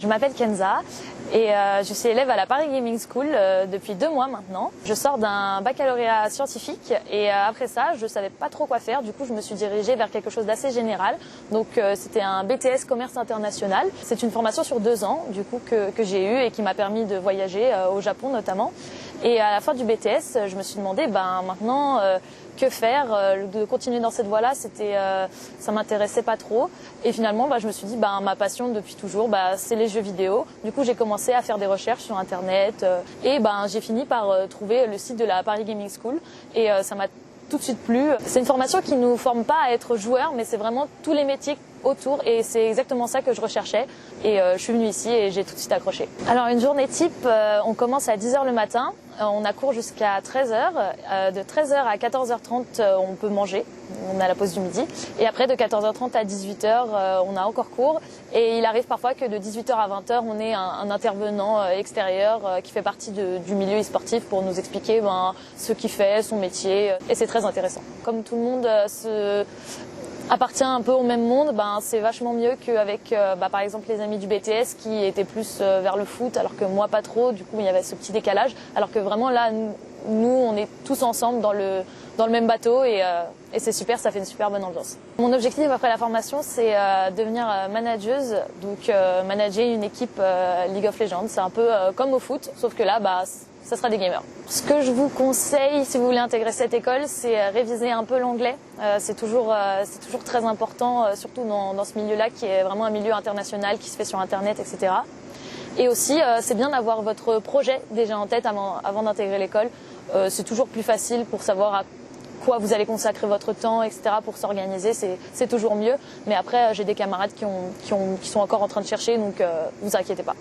Je m'appelle Kenza et je suis élève à la Paris Gaming School depuis 2 mois maintenant. Je sors d'un baccalauréat scientifique et après ça, je savais pas trop quoi faire. Du coup, je me suis dirigée vers quelque chose d'assez général. Donc, c'était un BTS Commerce International. C'est une formation sur 2 ans, du coup, que j'ai eue et qui m'a permis de voyager au Japon notamment. Et à la fin du BTS, je me suis demandé, maintenant, que faire, de continuer dans cette voie-là, ça m'intéressait pas trop. Et finalement, je me suis dit, ma passion depuis toujours, c'est les jeux vidéo. Du coup, j'ai commencé à faire des recherches sur Internet et j'ai fini par trouver le site de la Paris Gaming School et ça m'a tout de suite plu. C'est une formation qui nous forme pas à être joueur, mais c'est vraiment tous les métiers autour et c'est exactement ça que je recherchais et je suis venue ici et j'ai tout de suite accroché. Alors une journée type, on commence à 10h le matin, on a cours jusqu'à 13h, de 13h à 14h30 on peut manger, on a la pause du midi et après de 14h30 à 18h on a encore cours et il arrive parfois que de 18h à 20h on ait un intervenant extérieur qui fait partie du milieu e-sportif pour nous expliquer ce qu'il fait, son métier et c'est très intéressant. Comme tout le monde appartient un peu au même monde, c'est vachement mieux qu'avec par exemple les amis du BTS qui étaient plus vers le foot alors que moi pas trop, du coup il y avait ce petit décalage alors que vraiment là nous on est tous ensemble dans le même bateau et c'est super, ça fait une super bonne ambiance. Mon objectif après la formation c'est devenir manageuse, donc manager une équipe League of Legends, c'est un peu comme au foot sauf que là ça sera des gamers. Ce que je vous conseille si vous voulez intégrer cette école, c'est réviser un peu l'anglais. C'est toujours très important, surtout dans ce milieu-là qui est vraiment un milieu international qui se fait sur Internet, etc. Et aussi, c'est bien d'avoir votre projet déjà en tête avant d'intégrer l'école. C'est toujours plus facile pour savoir à quoi vous allez consacrer votre temps, etc. pour s'organiser, c'est toujours mieux. Mais après, j'ai des camarades qui sont encore en train de chercher, donc vous inquiétez pas.